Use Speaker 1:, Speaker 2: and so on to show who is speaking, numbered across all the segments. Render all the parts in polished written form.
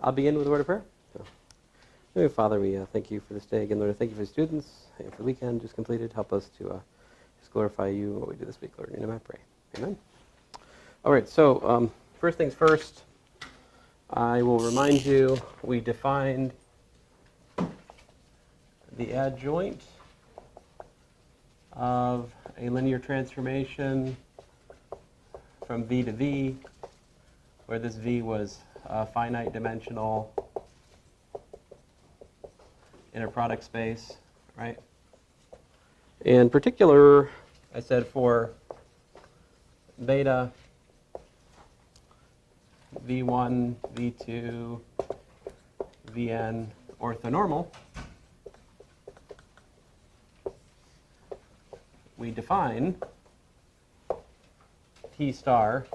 Speaker 1: I'll begin with a word of prayer. Dear Father, we thank you for this day. Again, Lord, thank you for the students and for the weekend just completed. Help us to just glorify you in what we do this week, Lord. In your name I pray. Amen. All right, so first things first, I will remind you we defined the adjoint of a linear transformation from V to V, where this V was a finite dimensional inner product space, right? In particular, I said for beta V1, V2, Vn orthonormal, we define T star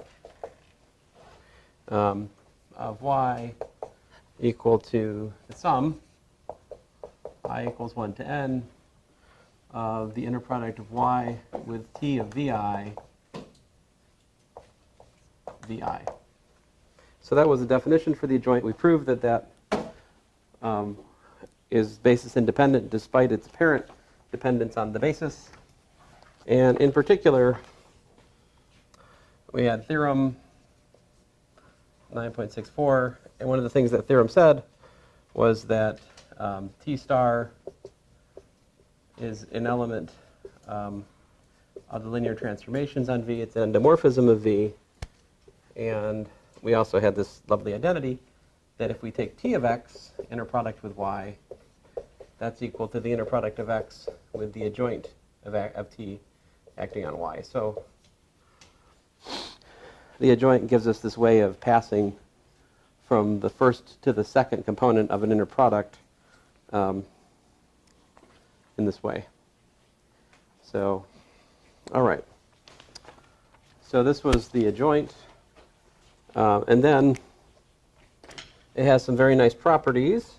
Speaker 1: of y equal to the sum I equals 1 to n of the inner product of y with t of vi, vi. So that was the definition for the adjoint. We proved that that is basis independent despite its apparent dependence on the basis. And in particular, we had theorem 9.64, and one of the things that theorem said was that T star is an element of the linear transformations on V. It's an endomorphism of V. And we also had this lovely identity that if we take T of x, inner product with y, that's equal to the inner product of x with the adjoint of T acting on y. So the adjoint gives us this way of passing from the first to the second component of an inner product in this way. So, all right. So this was the adjoint. And then it has some very nice properties.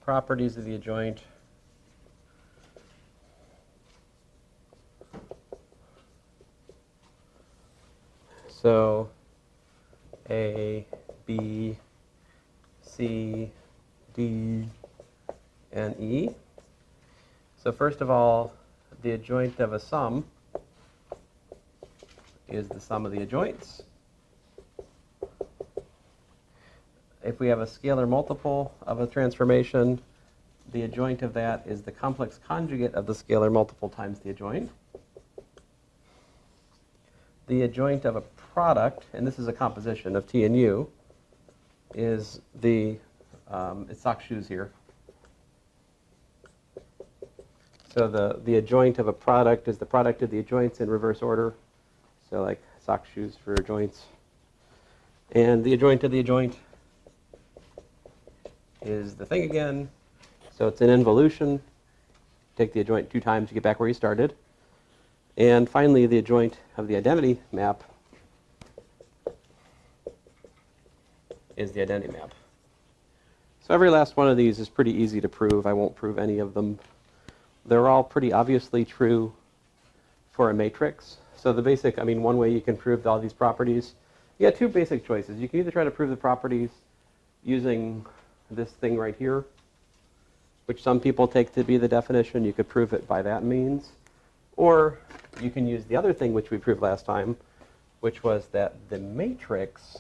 Speaker 1: Properties of the adjoint. So A, B, C, D, and E. So first of all, the adjoint of a sum is the sum of the adjoints. If we have a scalar multiple of a transformation, the adjoint of that is the complex conjugate of the scalar multiple times the adjoint. The adjoint of a product, and this is a composition of T and U, is the, it's sock shoes here. So the adjoint of a product is the product of the adjoints in reverse order. So like sock shoes for adjoints. And the adjoint of the adjoint is the thing again. So it's an involution. Take the adjoint 2 times to get back where you started. And finally, the adjoint of the identity map is the identity map. So every last one of these is pretty easy to prove. I won't prove any of them. They're all pretty obviously true for a matrix. So the basic, one way you can prove all these properties, you got 2 basic choices. You can either try to prove the properties using this thing right here, which some people take to be the definition. You could prove it by that means. Or you can use the other thing which we proved last time, which was that the matrix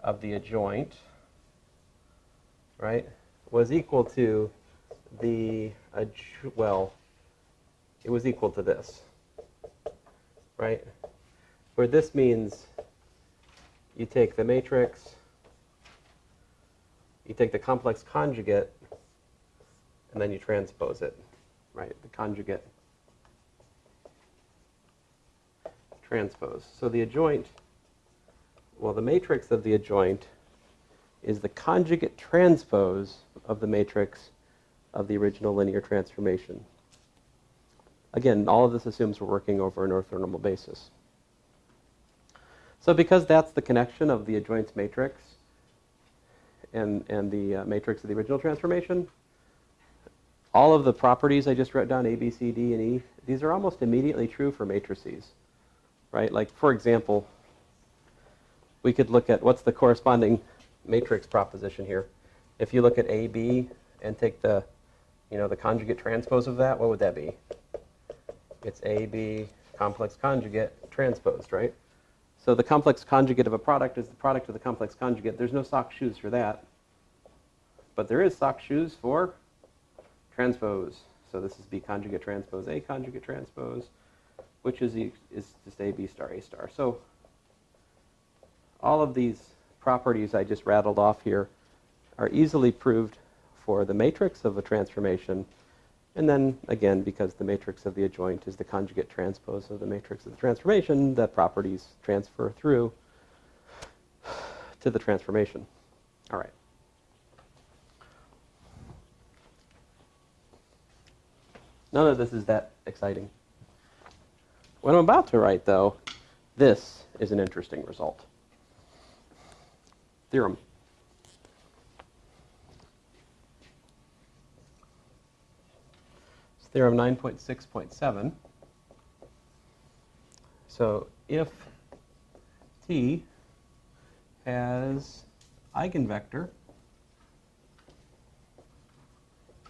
Speaker 1: of the adjoint, right, was equal to the, well, it was equal to this, right? Where this means you take the matrix, you take the complex conjugate, and then you transpose it, right? The conjugate transpose. So the adjoint, well, the matrix of the adjoint is the conjugate transpose of the matrix of the original linear transformation. Again, all of this assumes we're working over an orthonormal basis. So because that's the connection of the adjoints matrix and the matrix of the original transformation, all of the properties I just wrote down, A, B, C, D, and E, these are almost immediately true for matrices, right? Like, for example, we could look at what's the corresponding matrix proposition here. If you look at AB and take the, the conjugate transpose of that, what would that be? It's AB complex conjugate transposed, right? So the complex conjugate of a product is the product of the complex conjugate. There's no sock shoes for that. But there is sock shoes for transpose. So this is B conjugate transpose A conjugate transpose, which is just AB star A star. So all of these properties I just rattled off here are easily proved for the matrix of a transformation. And then, again, because the matrix of the adjoint is the conjugate transpose of the matrix of the transformation, the properties transfer through to the transformation. All right. None of this is that exciting. What I'm about to write, though, this is an interesting result. Theorem. It's theorem 9.6.7. So if T has eigenvector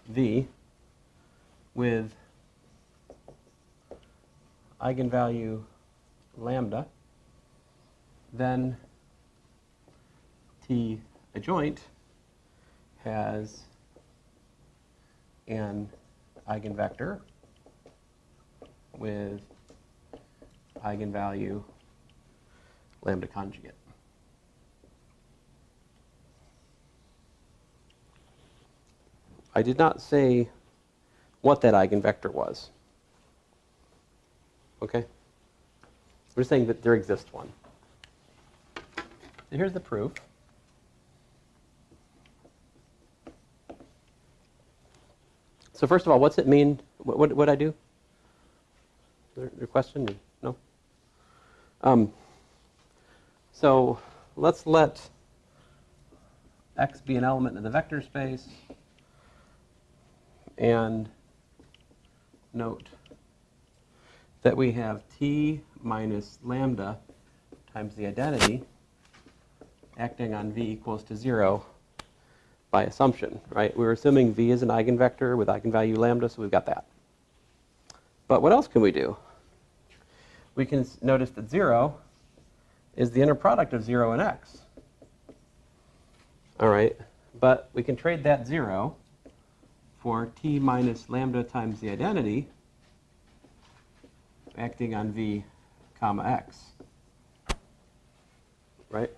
Speaker 1: V with eigenvalue lambda, then T adjoint has an eigenvector with eigenvalue lambda conjugate. I did not say what that eigenvector was. Okay? We're saying that there exists one. So here's the proof. So first of all, what's it mean? What I do? Is there a question? No? So let's let X be an element in the vector space. And note that we have T minus lambda times the identity acting on V equals to 0 by assumption, right? We're assuming V is an eigenvector with eigenvalue lambda, so we've got that. But what else can we do? We can notice that 0 is the inner product of 0 and X. All right, but we can trade that 0 for T minus lambda times the identity acting on V comma X, right?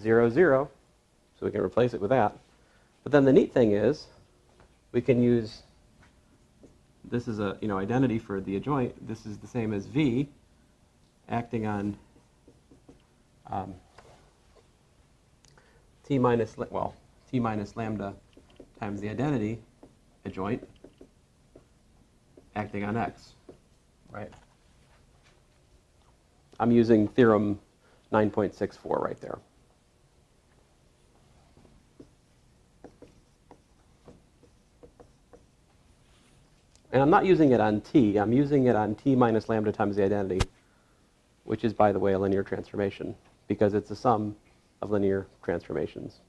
Speaker 1: 0, 0, so we can replace it with that. But then the neat thing is we can use, this is a identity for the adjoint. This is the same as V acting on T minus lambda times the identity adjoint acting on X, right? I'm using theorem 9.64 right there. And I'm not using it on T. I'm using it on T minus lambda times the identity, which is, by the way, a linear transformation, because it's a sum of linear transformations.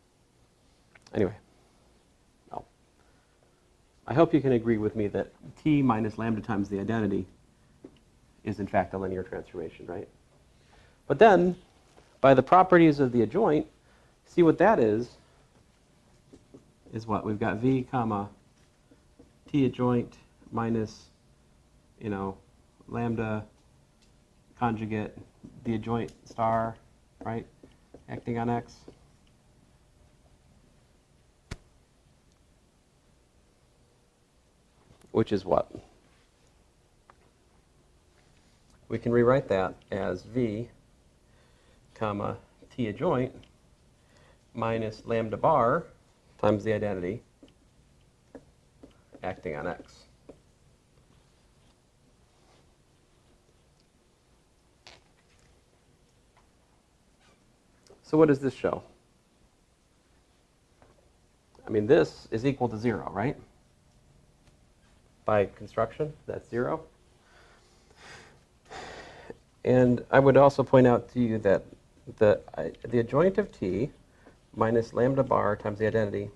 Speaker 1: Anyway, well, I hope you can agree with me that T minus lambda times the identity is, in fact, a linear transformation, right? But then, by the properties of the adjoint, see what that is what? We've got V comma T adjoint minus, lambda conjugate, the adjoint star, right, acting on X. Which is what? We can rewrite that as V comma T adjoint minus lambda bar times the identity acting on X. So what does this show? I mean, this is equal to 0, right? By construction, that's 0. And I would also point out to you that the adjoint of T minus lambda bar times the identity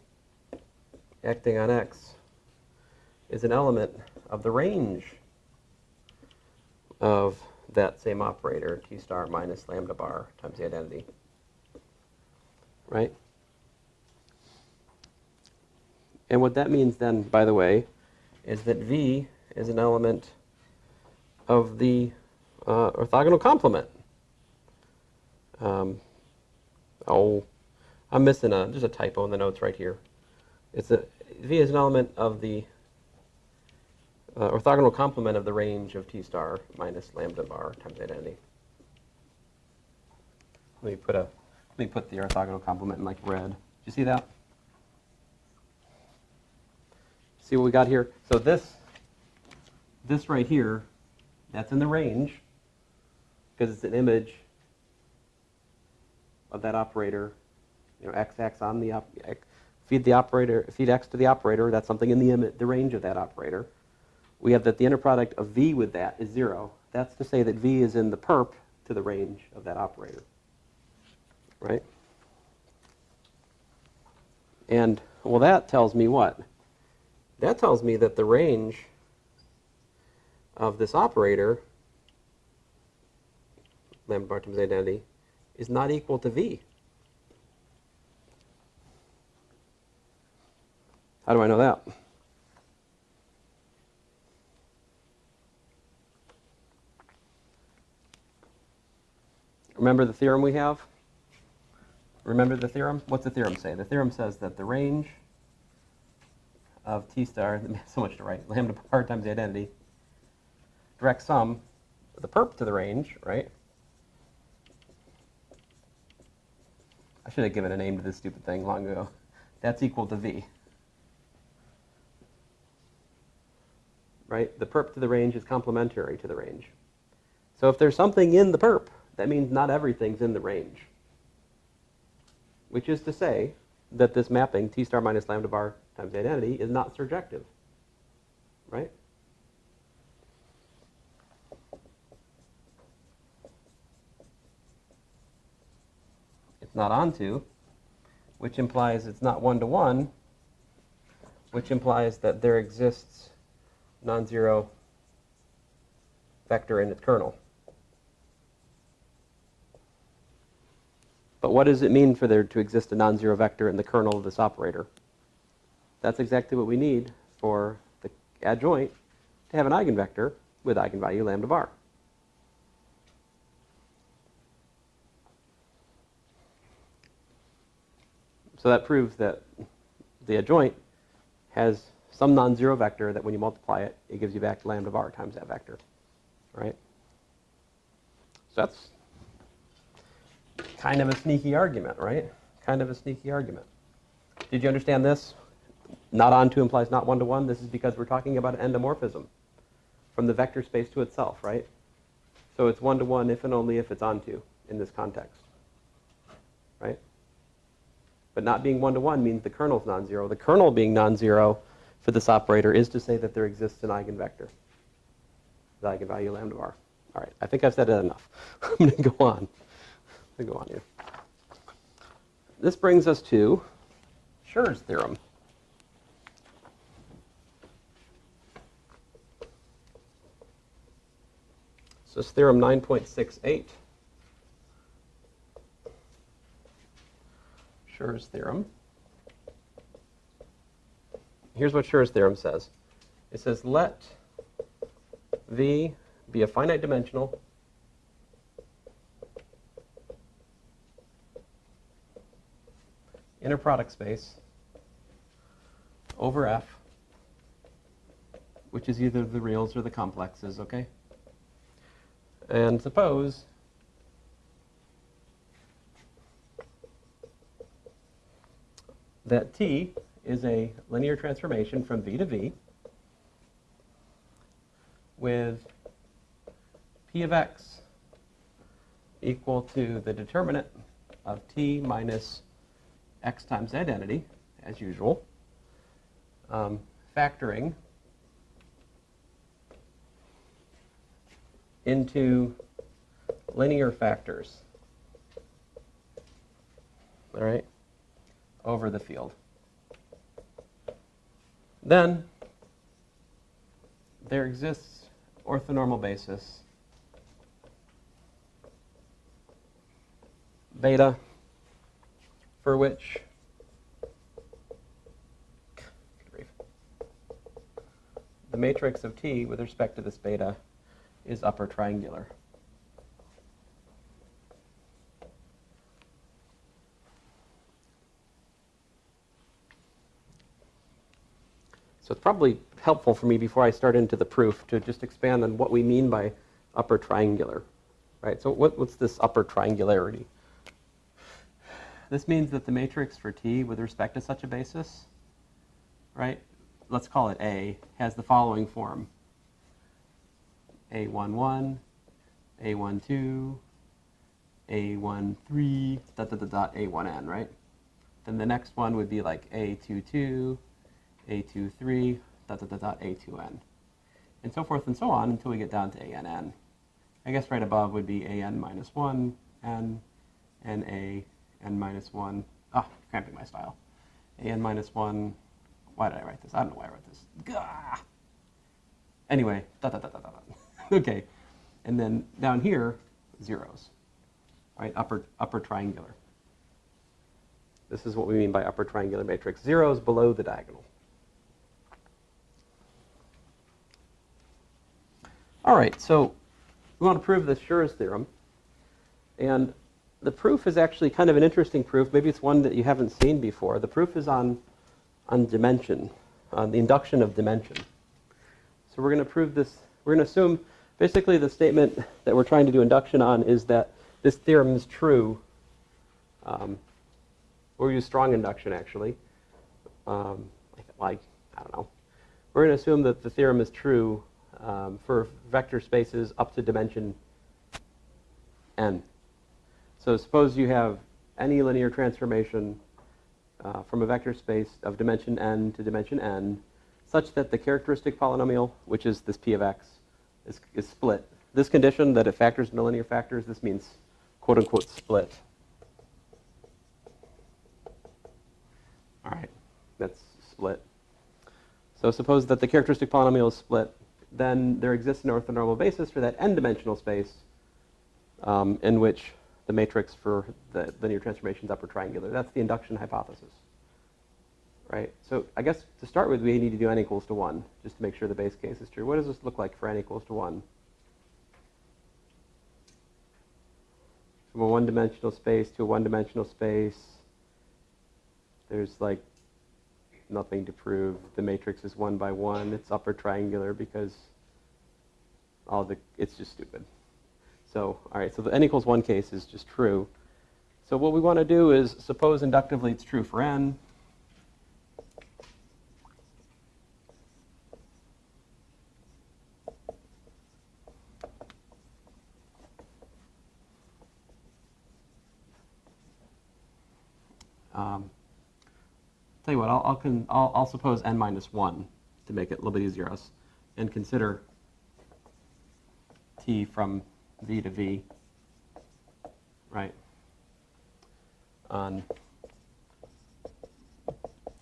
Speaker 1: acting on x is an element of the range of that same operator, t star minus lambda bar times the identity. Right? And what that means then, by the way, is that V is an element of the orthogonal complement. I'm missing just a typo in the notes right here. V is an element of the orthogonal complement of the range of t star minus lambda bar times identity. Let me put the orthogonal complement in like red. Do you see that? See what we got here? So this right here, that's in the range because it's an image of that operator. You know, x on the feed x to the operator. That's something in the range of that operator. We have that the inner product of v with that is 0. That's to say that v is in the perp to the range of that operator. Right? And, well, that tells me what? That tells me that the range of this operator, lambda bar times identity, is not equal to v. How do I know that? Remember the theorem we have? Remember the theorem? What's the theorem say? The theorem says that the range of t star, so much to write, lambda bar times the identity, direct sum, the perp to the range, right? I should have given a name to this stupid thing long ago. That's equal to v. Right? The perp to the range is complementary to the range. So if there's something in the perp, that means not everything's in the range. Which is to say that this mapping, t star minus lambda bar times the identity, is not surjective. Right? It's not onto, which implies it's not one-to-one, which implies that there exists non-zero vector in its kernel. But what does it mean for there to exist a non-zero vector in the kernel of this operator? That's exactly what we need for the adjoint to have an eigenvector with eigenvalue lambda bar. So that proves that the adjoint has some non-zero vector that when you multiply it, it gives you back lambda bar times that vector. Right? So that's kind of a sneaky argument, right? Kind of a sneaky argument. Did you understand this? Not onto implies not one-to-one. This is because we're talking about an endomorphism from the vector space to itself, right? So it's one-to-one if and only if it's onto in this context, right? But not being one-to-one means the kernel's non-zero. The kernel being non-zero for this operator is to say that there exists an eigenvector, the eigenvalue lambda bar. All right, I think I've said it enough. I'm going to go on. Go on here. This brings us to Schur's theorem. So it's theorem 9.68. Schur's theorem. Here's what Schur's theorem says. It says let V be a finite dimensional inner product space over F, which is either the reals or the complexes, okay? And suppose that T is a linear transformation from V to V with P of X equal to the determinant of T minus X times identity, as usual, factoring into linear factors. All right? over the field. Then there exists orthonormal basis beta for which the matrix of T with respect to this beta is upper triangular. So it's probably helpful for me before I start into the proof to just expand on what we mean by upper triangular, right? So what's this upper triangularity? This means that the matrix for T with respect to such a basis, right? Let's call it A, has the following form. A11, A12, A13, A1n, right? Then the next one would be like A22, A23, A2n. And so forth and so on until we get down to ANN. I guess right above would be AN minus 1, N, NA, N minus 1. Ah, cramping my style. AN minus 1. Why did I write this? I don't know why I wrote this. Gah! Anyway, Okay. And then down here, zeros. Right? Upper triangular. This is what we mean by upper triangular matrix. Zeros below the diagonal. All right, so we want to prove the Schur's theorem. And the proof is actually kind of an interesting proof. Maybe it's one that you haven't seen before. The proof is on dimension, on the induction of dimension. So we're going to prove this. We're going to assume, basically the statement that we're trying to do induction on is that this theorem is true. We'll use strong induction, actually. I don't know. We're going to assume that the theorem is true for vector spaces up to dimension n. So suppose you have any linear transformation from a vector space of dimension n to dimension n, such that the characteristic polynomial, which is this p of x, is split. This condition that it factors into linear factors, this means quote-unquote split. All right, that's split. So suppose that the characteristic polynomial is split, then there exists an orthonormal basis for that n-dimensional space in which the matrix for the linear transformation is upper triangular. That's the induction hypothesis. Right? So I guess to start with, we need to do n equals to 1, just to make sure the base case is true. What does this look like for n equals to 1? From a one-dimensional space to a one-dimensional space, there's like nothing to prove. The matrix is 1 by 1. It's upper triangular because it's just stupid. So, all right, so the n equals 1 case is just true. So what we want to do is suppose inductively it's true for n. Tell you what, I'll suppose n minus 1 to make it a little bit easier us, and consider t from v to v, right, on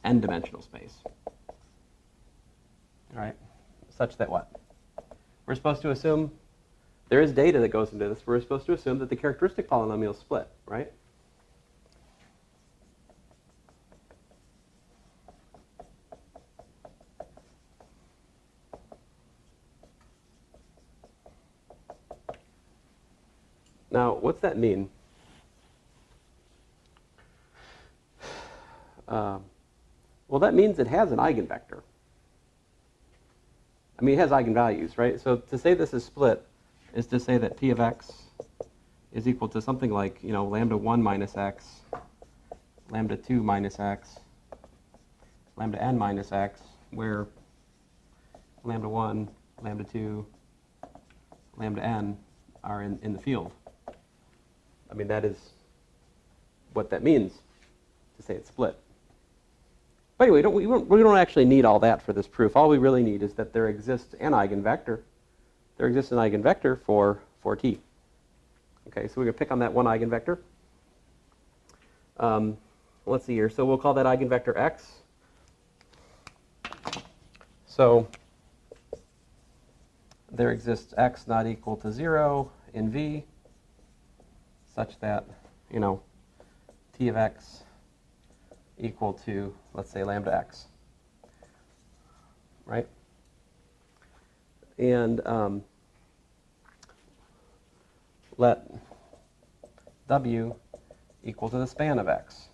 Speaker 1: n-dimensional space. All right, such that what? We're supposed to assume there is data that goes into this. We're supposed to assume that the characteristic polynomial is split, right? Now, what's that mean? Well, that means it has an eigenvector. I mean, it has eigenvalues, right? So to say this is split is to say that p of x is equal to something like, lambda 1 minus x, lambda 2 minus x, lambda n minus x, where lambda 1, lambda 2, lambda n are in the field. I mean, that is what that means to say it's split. But anyway, we don't actually need all that for this proof. All we really need is that there exists an eigenvector. There exists an eigenvector for t. Okay, so we're going to pick on that one eigenvector. What let's see here. So we'll call that eigenvector x. So there exists x not equal to 0 in V, such that, you know, t of x equal to, let's say, lambda x, right? And let W equal to the span of x.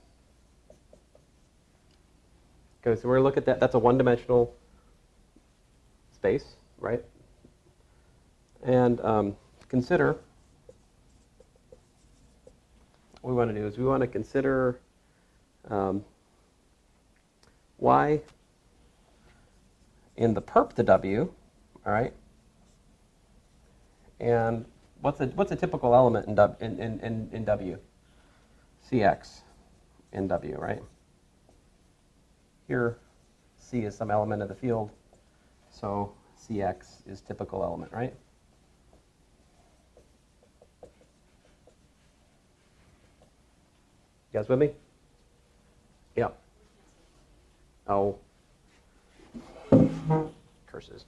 Speaker 1: Okay, so we're going to look at that. That's a one-dimensional space, right? And consider, what we want to do is we want to consider y in the perp to W, all right? And what's a typical element in W? Cx in W, right? Here, C is some element of the field, so Cx is typical element, right? You guys with me? Yeah. Oh. Curses.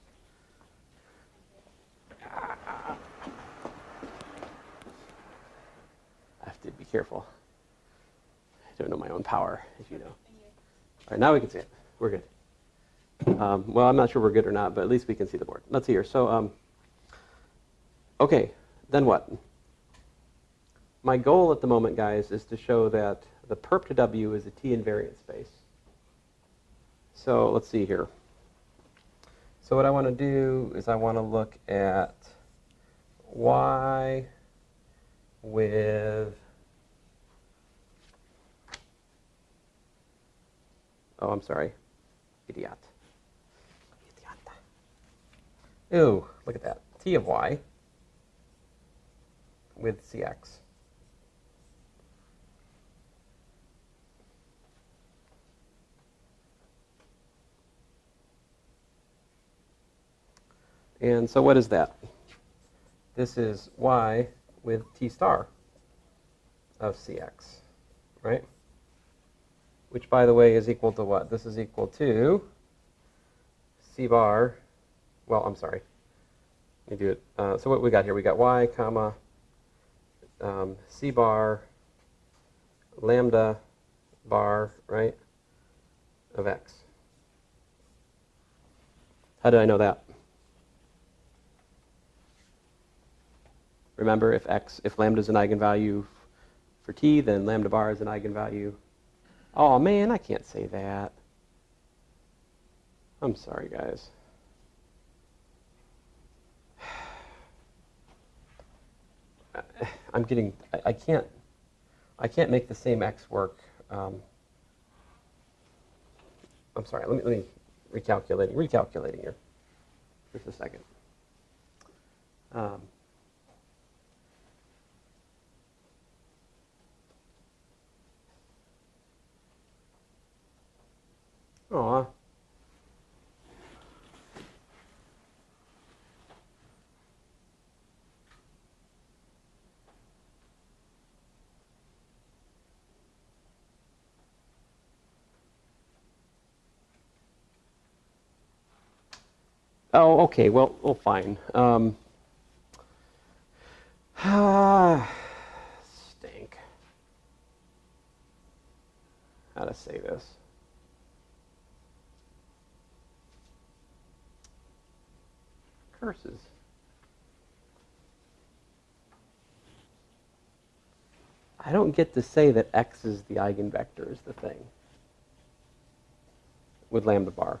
Speaker 1: I have to be careful. I don't know my own power, as you know. All right, now we can see it. We're good. Well, I'm not sure we're good or not, but at least we can see the board. Let's see here. So, okay, then what? My goal at the moment, guys, is to show that the perp to W is a T invariant space. So let's see here. So what I want to do is I want to look at y with, oh, I'm sorry, idiot. Ooh, look at that. T of y with Cx. And so what is that? This is y with T star of Cx, right? Which, by the way, is equal to what? This is equal to C bar, well, I'm sorry. Let me do it. So what we got here? We got y, comma, C bar, lambda bar, right, of x. How did I know that? Remember, if lambda is an eigenvalue for t, then lambda bar is an eigenvalue. Oh man, I can't say that. I'm sorry, guys. I'm getting. I can't make the same x work. I'm sorry. Let me recalculating here. Just a second. Aw. Oh, okay. Well, fine. Stink. How to say this? Curses. I don't get to say that x is the eigenvector is the thing with lambda bar.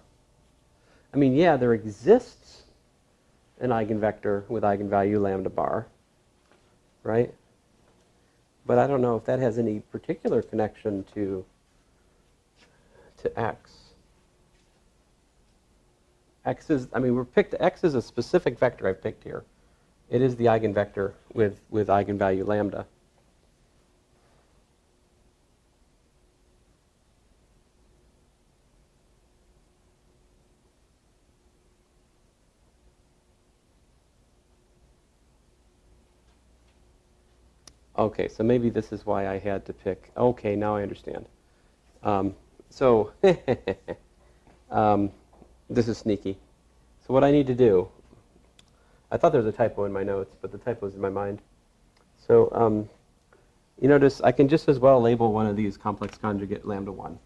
Speaker 1: I mean, yeah, there exists an eigenvector with eigenvalue lambda bar, right? But I don't know if that has any particular connection to x. X is, I mean, x is a specific vector I've picked here. It is the eigenvector with eigenvalue lambda. Okay, so maybe this is why I had to pick. Okay, now I understand. So this is sneaky. So what I need to do, I thought there was a typo in my notes, but the typo's in my mind. So you notice I can just as well label one of these complex conjugate lambda 1,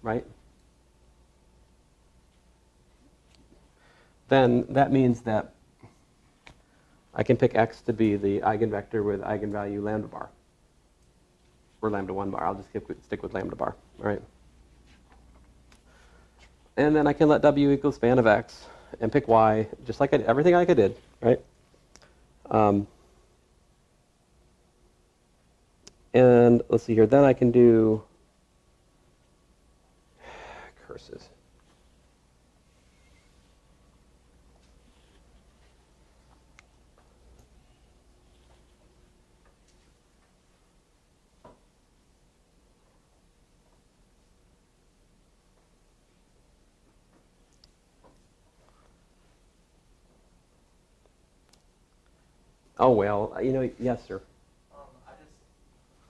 Speaker 1: right? Then that means that I can pick x to be the eigenvector with eigenvalue lambda bar, or lambda 1 bar. I'll just stick with lambda bar, all right? And then I can let w equal span of x and pick y, just like everything like I did, right? And let's see here. Then I can do curses. Oh, well, yes, sir.
Speaker 2: I just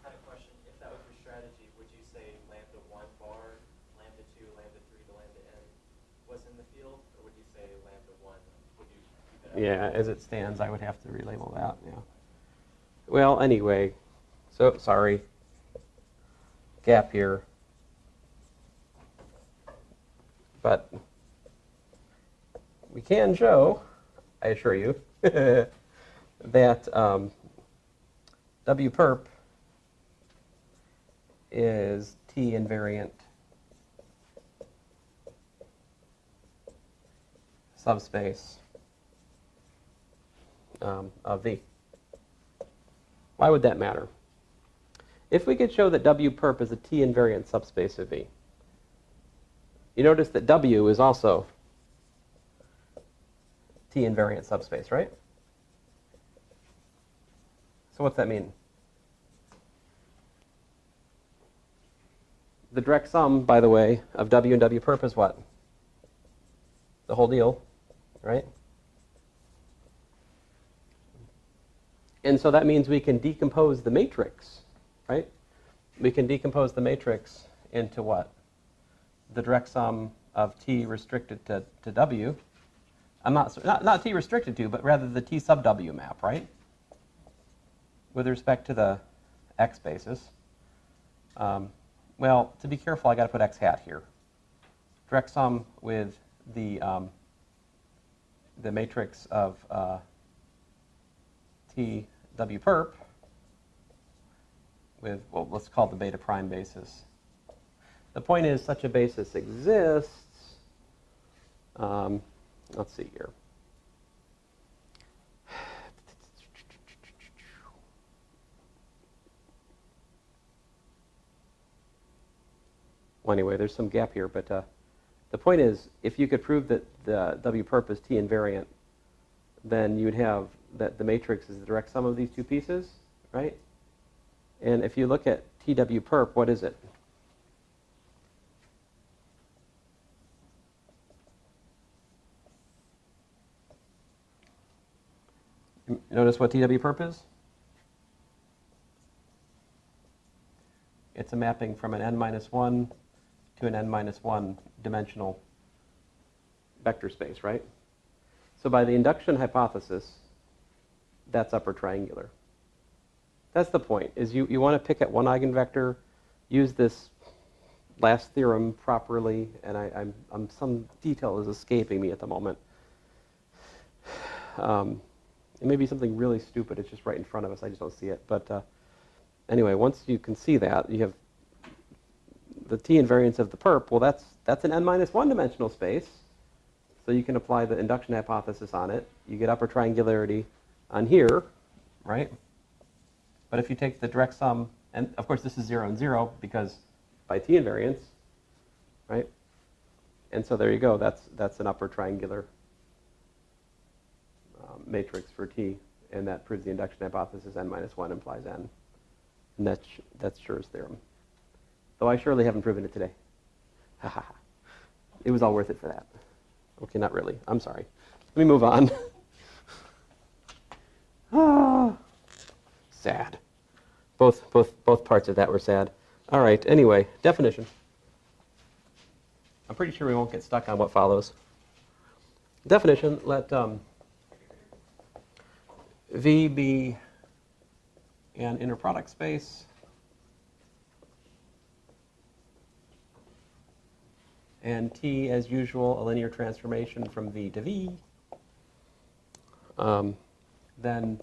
Speaker 2: had a question. If that was your strategy, would you say lambda 1 bar, lambda 2, lambda 3 to lambda n was in the field? Or would you say lambda 1, would you keep it up?
Speaker 1: Yeah, as it stands, I would have to relabel that, yeah. Well, anyway, so, sorry. Gap here. But we can show, I assure you, that W perp is T invariant subspace of V. Why would that matter? If we could show that W perp is a T invariant subspace of V, you notice that W is also T invariant subspace, right? So what's that mean? The direct sum, by the way, of W and W perp is what? The whole deal, right? And so that means we can decompose the matrix, right? We can decompose the matrix into what? The direct sum of T restricted to W. I'm not T restricted to, but rather the T sub W map, right? With respect to the x basis. Well, to be careful, I got to put x hat here. Direct sum with the matrix of T W perp with, well, let's call it the beta prime basis. The point is, such a basis exists. Let's see here. Well, anyway, there's some gap here, but the point is, if you could prove that the W perp is T invariant, then you would have that the matrix is the direct sum of these two pieces, right? And if you look at TW perp, what is it? Notice what TW perp is? It's a mapping from an n-1 to an n-1 dimensional vector space, right? So by the induction hypothesis, that's upper triangular. That's the point, is you want to pick at one eigenvector, use this last theorem properly, and I'm some detail is escaping me at the moment. It may be something really stupid, it's just right in front of us, I just don't see it. But anyway, once you can see that, you have the T invariance of the perp. Well, that's an n-1 dimensional space, so you can apply the induction hypothesis on it. You get upper triangularity on here, right? But if you take the direct sum, and of course this is 0 and 0 because by T invariance, right? And so there you go. That's an upper triangular matrix for T, and that proves the induction hypothesis n-1 implies n. And that's Schur's theorem. Though I surely haven't proven it today. It was all worth it for that. Okay, not really. I'm sorry. Let me move on. Sad. Both parts of that were sad. All right, anyway, definition. I'm pretty sure we won't get stuck on what follows. Definition, let V be an inner product space and T, as usual, a linear transformation from V to V. Then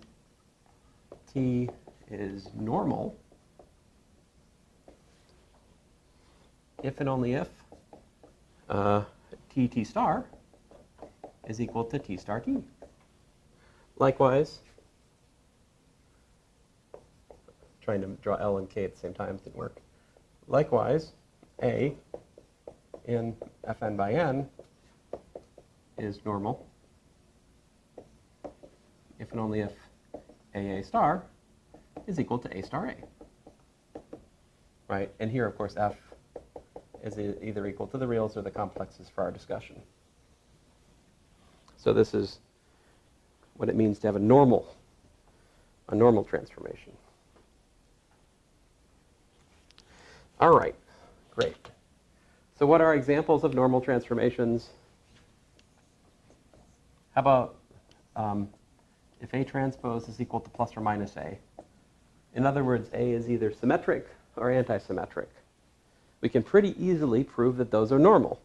Speaker 1: T is normal if and only if T star is equal to T star T. Likewise, trying to draw L and K at the same time didn't work. Likewise, A in Fn by n is normal if and only if AA star is equal to A star A. Right? And here, of course, F is either equal to the reals or the complexes for our discussion. So this is what it means to have a normal transformation. All right, great. So what are examples of normal transformations? How about if A transpose is equal to plus or minus A? In other words, A is either symmetric or antisymmetric. We can pretty easily prove that those are normal.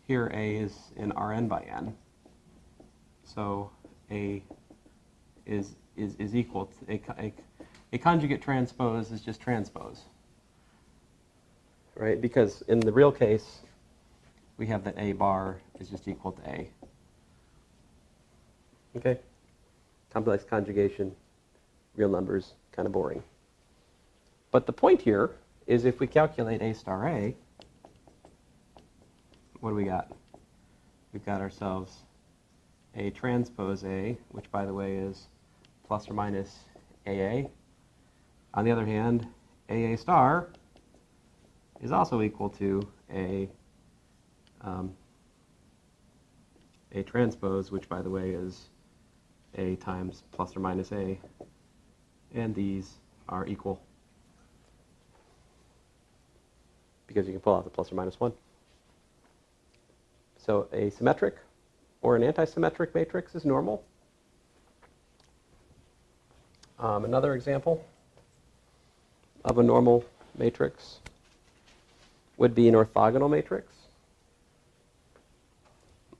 Speaker 1: Here A is in Rn by n. So A is equal to a conjugate transpose is just transpose. Right? Because in the real case, we have that A bar is just equal to A. Okay? Complex conjugation, real numbers, kind of boring. But the point here is if we calculate A star A, what do we got? We've got ourselves A transpose A, which by the way is plus or minus AA. On the other hand, AA star is also equal to A transpose, which by the way is A times plus or minus A. And these are equal, because you can pull out the plus or minus 1. So a symmetric or an antisymmetric matrix is normal. Another example of a normal matrix would be an orthogonal matrix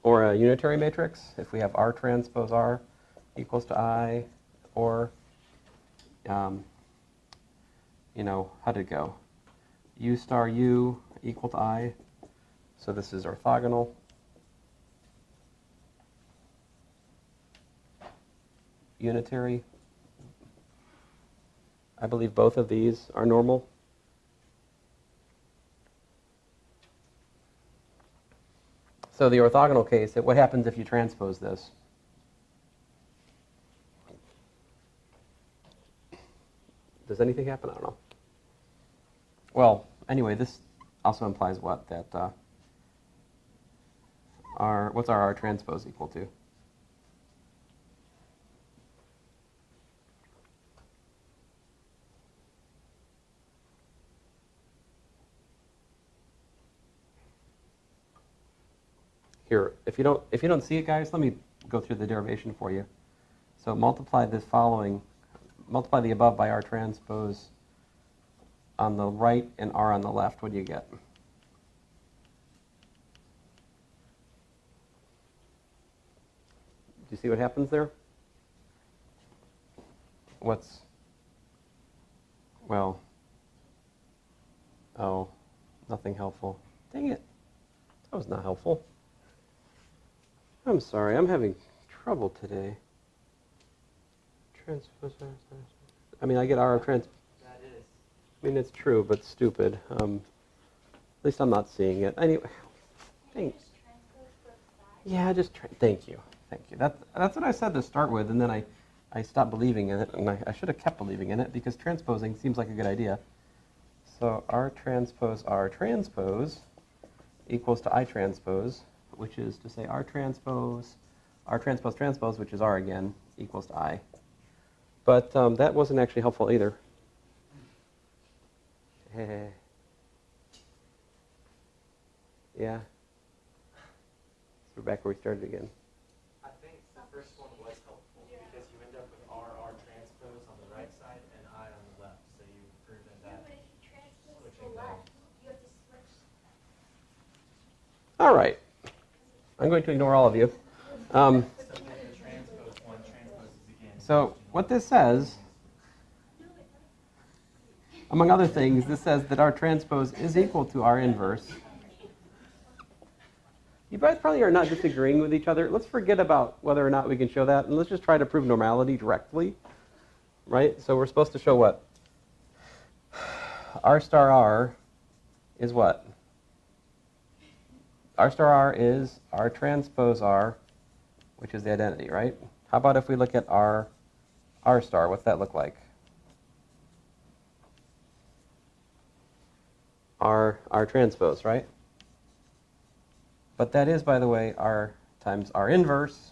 Speaker 1: or a unitary matrix if we have R transpose R equals to I, or how'd it go? U star U equal to I. So this is orthogonal. Unitary. I believe both of these are normal. So the orthogonal case, what happens if you transpose this? Does anything happen? I don't know. Well, anyway, this also implies what? That what's our R transpose equal to? Here, if you don't see it, guys, let me go through the derivation for you. So multiply the above by R transpose on the right and R on the left. What do you get? Do you see what happens there? Nothing helpful. Dang it. That was not helpful. I'm sorry, I'm having trouble today. Transpose. I mean, I get R trans.
Speaker 2: That is.
Speaker 1: I mean, it's true, but stupid. At least I'm not seeing it. Anyway, thanks. Yeah, thank you. That's what I said to start with, and then I stopped believing in it, and I should have kept believing in it because transposing seems like a good idea. So R transpose equals to I transpose, which is to say R transpose, which is R again, equals to I. But that wasn't actually helpful either. Yeah. So we're back where we started again.
Speaker 2: I think the first one was helpful because you end up with R transpose on the right side and I on the left. So you've proven that switching them.
Speaker 1: All right. I'm going to ignore all of you.
Speaker 2: So then the transpose one transposes again.
Speaker 1: So what this says, among other things, this says that R transpose is equal to R inverse. You guys probably are not disagreeing with each other. Let's forget about whether or not we can show that, and let's just try to prove normality directly, right? So we're supposed to show what? R star R is what? R star R is R transpose R, which is the identity, right? How about if we look at R star? What's that look like? R transpose, right? But that is, by the way, R times R inverse,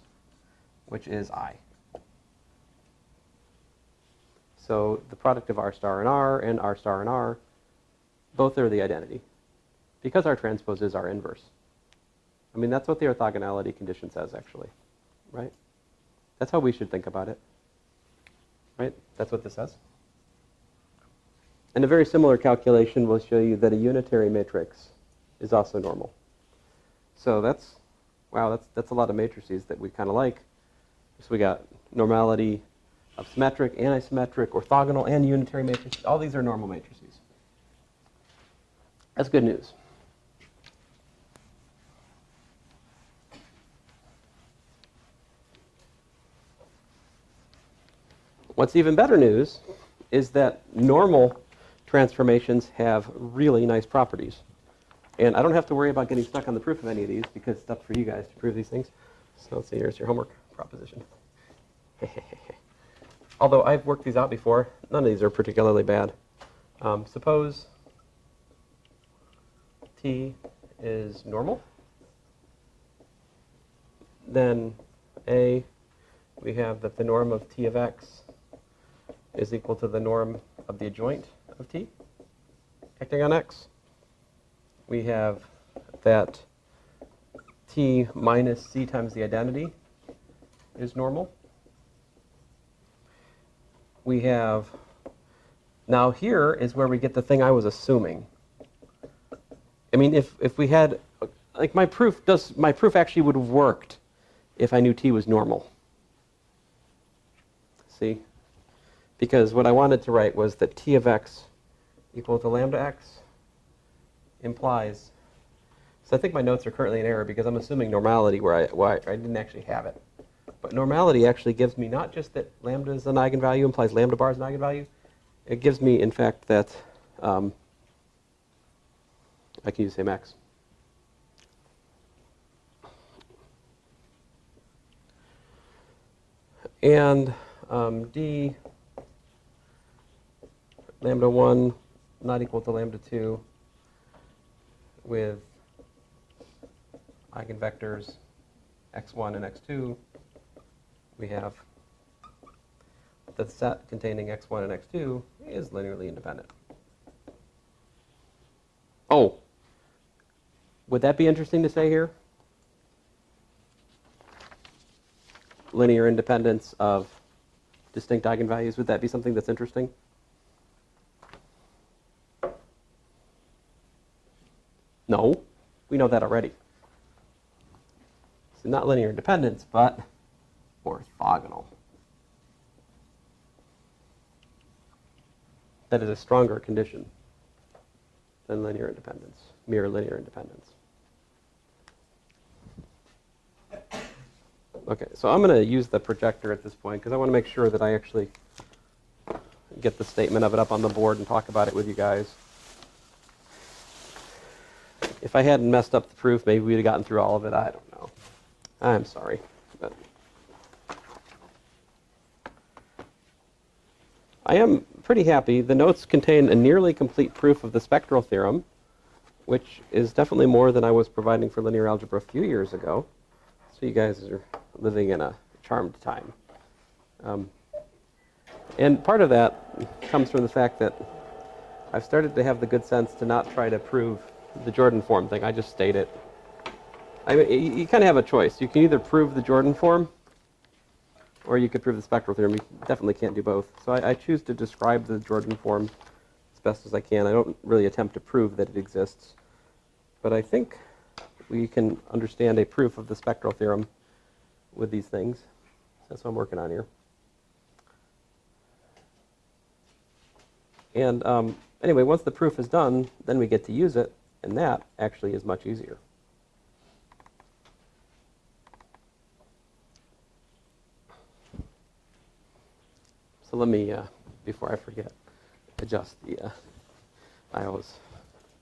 Speaker 1: which is I. So the product of R star and R star and R, both are the identity. Because R transpose is R inverse. I mean, that's what the orthogonality condition says, actually, right? That's how we should think about it, right? That's what this says. And a very similar calculation will show you that a unitary matrix is also normal. So that's a lot of matrices that we kind of like. So we got normality of symmetric, antisymmetric, orthogonal, and unitary matrices. All these are normal matrices. That's good news. What's even better news is that normal transformations have really nice properties. And I don't have to worry about getting stuck on the proof of any of these because it's up for you guys to prove these things. So let's see, here's your homework proposition. Although I've worked these out before, none of these are particularly bad. Suppose T is normal. Then A, we have that the norm of T of X is equal to the norm of the adjoint of T acting on X. We have that T minus C times the identity is normal. We have, now here is where we get the thing I was assuming. I mean, if we had, like my proof actually would have worked if I knew T was normal. See? Because what I wanted to write was that T of X equal to lambda X implies, so I think my notes are currently in error because I'm assuming normality where I didn't actually have it. But normality actually gives me not just that lambda is an eigenvalue, implies lambda bar is an eigenvalue. It gives me, in fact, that I can use same X. And D lambda 1 not equal to lambda 2 with eigenvectors x1 and x2, we have the set containing x1 and x2 is linearly independent. Oh, would that be interesting to say here? Linear independence of distinct eigenvalues, would that be something that's interesting? No, we know that already. So not linear independence, but orthogonal. That is a stronger condition than linear independence, mere linear independence. Okay, so I'm going to use the projector at this point because I want to make sure that I actually get the statement of it up on the board and talk about it with you guys. If I hadn't messed up the proof, maybe we'd have gotten through all of it. I don't know. I'm sorry. But I am pretty happy. The notes contain a nearly complete proof of the spectral theorem, which is definitely more than I was providing for linear algebra a few years ago. So you guys are living in a charmed time. And part of that comes from the fact that I've started to have the good sense to not try to prove the Jordan form thing. I just state it. I mean, you kind of have a choice. You can either prove the Jordan form, or you could prove the spectral theorem. You definitely can't do both. So I choose to describe the Jordan form as best as I can. I don't really attempt to prove that it exists. But I think we can understand a proof of the spectral theorem with these things. That's what I'm working on here. And anyway, once the proof is done, then we get to use it, and that actually is much easier. So let me, before I forget, adjust the,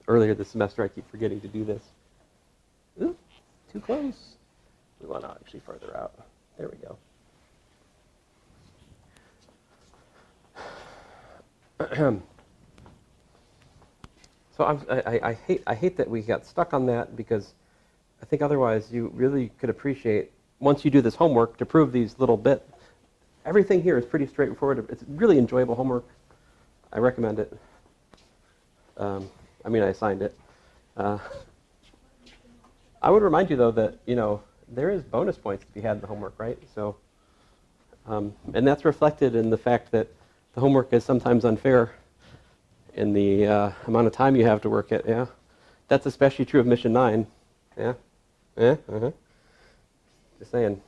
Speaker 1: earlier this semester I keep forgetting to do this. Ooh, too close. We want to actually further out. There we go. So I hate that we got stuck on that, because I think otherwise you really could appreciate, once you do this homework to prove these little bit, everything here is pretty straightforward. It's really enjoyable homework. I recommend it. I mean, I assigned it. I would remind you, though, that, there is bonus points to be had in the homework, right? So, and that's reflected in the fact that the homework is sometimes unfair in the amount of time you have to work it, yeah? That's especially true of Mission 9, yeah? Yeah, uh-huh. Just saying.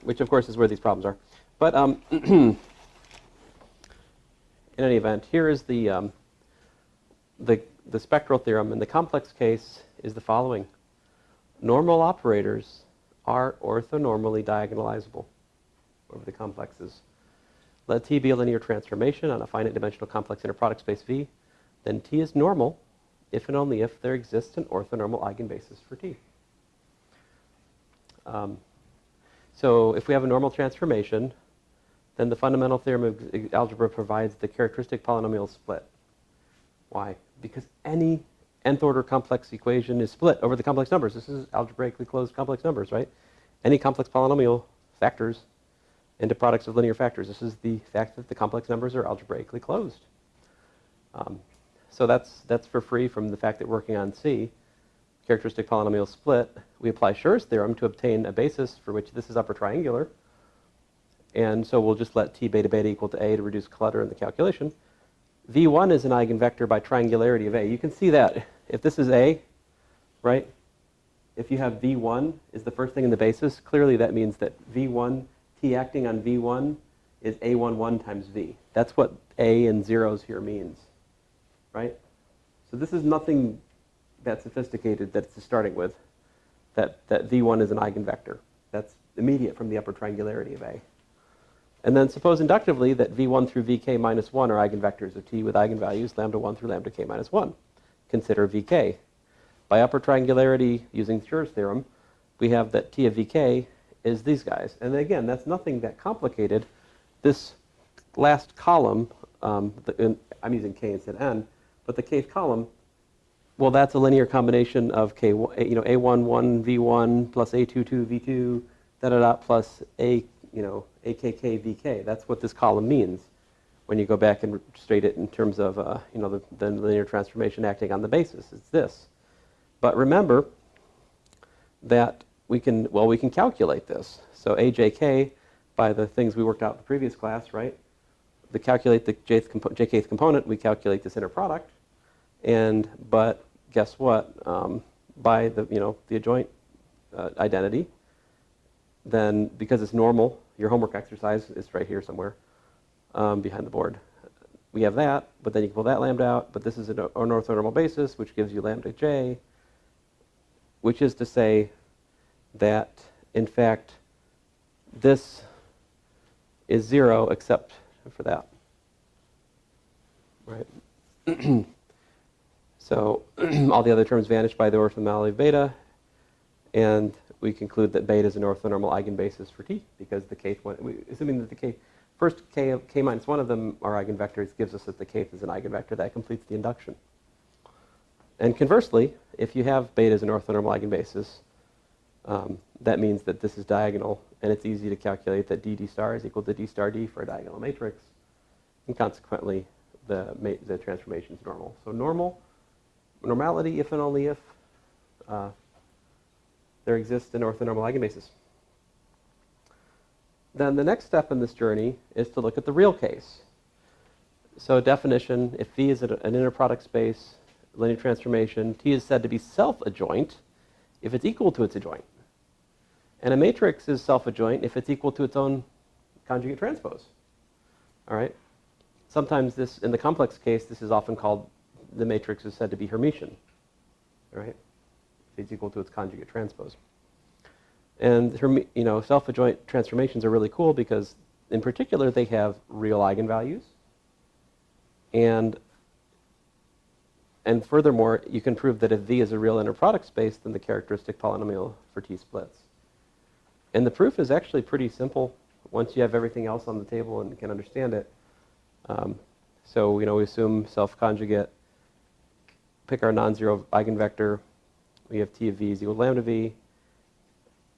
Speaker 1: Which, of course, is where these problems are. But in any event, here is the spectral theorem, and the complex case is the following. Normal operators are orthonormally diagonalizable over the complexes. Let T be a linear transformation on a finite dimensional complex inner product space V, then T is normal if and only if there exists an orthonormal eigenbasis for T. So if we have a normal transformation, then the fundamental theorem of algebra provides the characteristic polynomial split. Why? Because any nth order complex equation is split over the complex numbers. This is algebraically closed complex numbers, right? Any complex polynomial factors into products of linear factors. This is the fact that the complex numbers are algebraically closed. So that's for free from the fact that working on C, characteristic polynomial split, we apply Schur's theorem to obtain a basis for which this is upper triangular. And so we'll just let T beta beta equal to A to reduce clutter in the calculation. V1 is an eigenvector by triangularity of A. You can see that if this is A, right? If you have V1 is the first thing in the basis, clearly that means that V1, T acting on V1 is A11 times V. That's what A and zeros here means, right? So this is nothing that sophisticated that it's starting with, that V1 is an eigenvector. That's immediate from the upper triangularity of A. And then suppose inductively that V1 through Vk minus 1 are eigenvectors of T with eigenvalues lambda 1 through lambda k minus 1. Consider Vk. By upper triangularity using Schur's theorem, we have that T of Vk is these guys. And again, that's nothing that complicated. This last column, I'm using k instead of n, but the kth column, well, that's a linear combination of k, a11 v1 plus a22 v2 da da da plus a, akk vk. That's what this column means when you go back and state it in terms of the linear transformation acting on the basis. It's this. But remember that we can calculate this. So ajk, by the things we worked out in the previous class, right? To calculate the jkth component, we calculate this inner product. But guess what? By the adjoint identity, then because it's normal, your homework exercise is right here somewhere behind the board. We have that, but then you can pull that lambda out. But this is an orthonormal basis, which gives you lambda j, which is to say that, in fact, this is 0 except for that, right? So all the other terms vanish by the orthonormality of beta, and we conclude that beta is an orthonormal eigenbasis for T, because the kth one, assuming that the first k minus 1 of them are eigenvectors, gives us that the kth is an eigenvector. That completes the induction. And conversely, if you have beta as an orthonormal eigenbasis, that means that this is diagonal and it's easy to calculate that d star is equal to d star d for a diagonal matrix, and consequently the transformation is normal. So normality if and only if there exists an orthonormal eigenbasis. Then the next step in this journey is to look at the real case. So definition, if V is an inner product space, linear transformation, T is said to be self-adjoint if it's equal to its adjoint. And a matrix is self-adjoint if it's equal to its own conjugate transpose. All right? Sometimes this, in the complex case, this is often called, the matrix is said to be Hermitian. All right? If it's equal to its conjugate transpose. And self-adjoint transformations are really cool because, in particular, they have real eigenvalues. And furthermore, you can prove that if V is a real inner product space, then the characteristic polynomial for T splits. And the proof is actually pretty simple once you have everything else on the table and can understand it. So we assume self-conjugate, pick our non-zero eigenvector. We have T of V is equal to lambda V.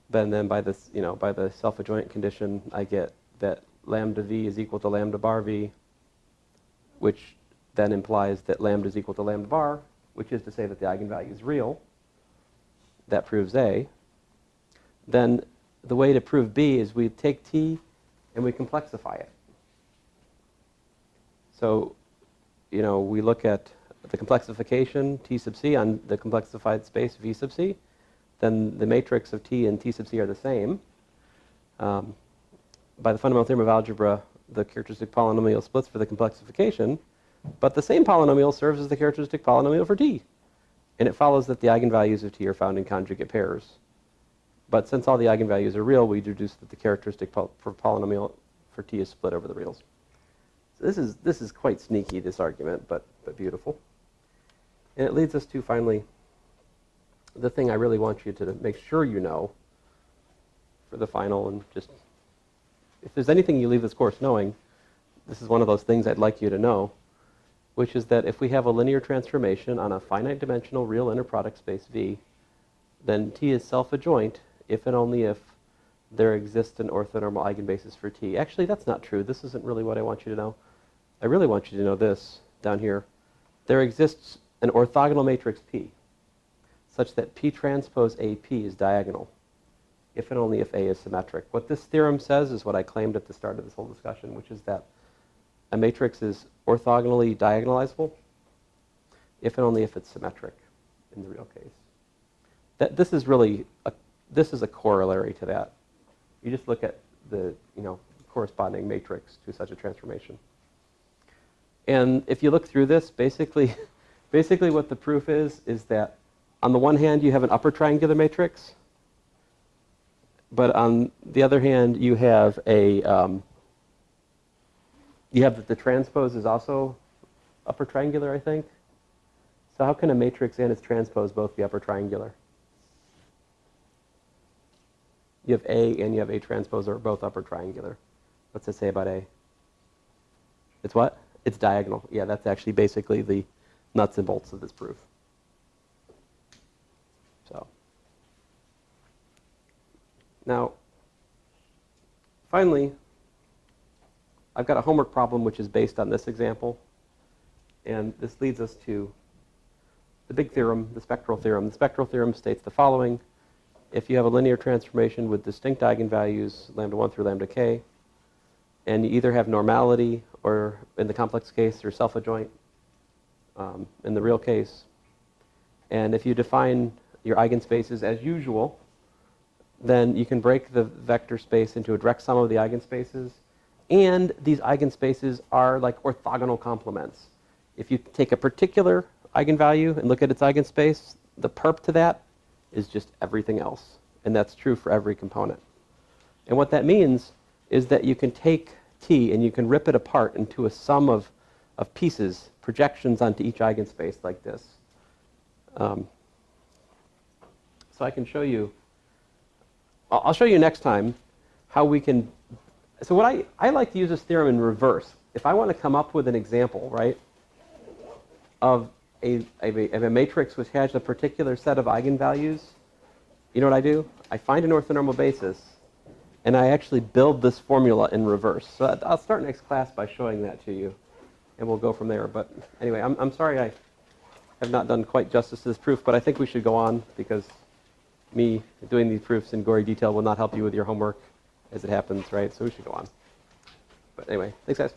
Speaker 1: Then by this, by the self-adjoint condition, I get that lambda V is equal to lambda bar V, which then implies that lambda is equal to lambda bar, which is to say that the eigenvalue is real. That proves A. Then the way to prove B is we take T and we complexify it. So, we look at the complexification T sub C on the complexified space V sub C. Then the matrix of T and T sub C are the same. By the fundamental theorem of algebra, the characteristic polynomial splits for the complexification, but the same polynomial serves as the characteristic polynomial for T. And it follows that the eigenvalues of T are found in conjugate pairs. But since all the eigenvalues are real, we deduce that the characteristic polynomial for T is split over the reals. So this is quite sneaky, this argument, but beautiful. And it leads us to, finally, the thing I really want you to make sure you know for the final, and just, if there's anything you leave this course knowing, this is one of those things I'd like you to know, which is that if we have a linear transformation on a finite dimensional real inner product space V, then T is self-adjoint if and only if there exists an orthonormal eigenbasis for T. Actually, that's not true. This isn't really what I want you to know. I really want you to know this down here. There exists an orthogonal matrix P such that P transpose AP is diagonal if and only if A is symmetric. What this theorem says is what I claimed at the start of this whole discussion, which is that a matrix is orthogonally diagonalizable if and only if it's symmetric in the real case. This is a corollary to that. You just look at the corresponding matrix to such a transformation. And if you look through this, basically what the proof is that on the one hand you have an upper triangular matrix, but on the other hand you have the transpose is also upper triangular, I think. So how can a matrix and its transpose both be upper triangular? You have A and you have A transpose are both upper triangular. What's it say about A? It's what? It's diagonal. Yeah, that's actually basically the nuts and bolts of this proof. So, now, finally, I've got a homework problem which is based on this example. And this leads us to the big theorem, the spectral theorem. The spectral theorem states the following. If you have a linear transformation with distinct eigenvalues, lambda 1 through lambda k, and you either have normality, or in the complex case, or self-adjoint in the real case, and if you define your eigenspaces as usual, then you can break the vector space into a direct sum of the eigenspaces, and these eigenspaces are like orthogonal complements. If you take a particular eigenvalue and look at its eigenspace, the perp to that is just everything else. And that's true for every component. And what that means is that you can take T and you can rip it apart into a sum of pieces, projections onto each eigenspace like this. So I can show you, I'll show you next time how we can, so what I like to use this theorem in reverse. If I want to come up with an example, right, of a matrix which has a particular set of eigenvalues, you know what I do? I find an orthonormal basis, And I actually build this formula in reverse. So I'll start next class by showing that to you, and we'll go from there. But anyway, I'm sorry I have not done quite justice to this proof, but I think we should go on because me doing these proofs in gory detail will not help you with your homework as it happens, right? So we should go on. But anyway, thanks, guys.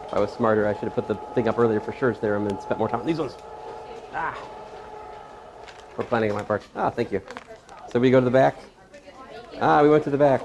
Speaker 1: If I was smarter, I should have put the thing up earlier for Schur's theorem and spent more time on these ones. Ah. We're planning on my part. Ah, thank you. So we go to the back? Ah, we went to the back.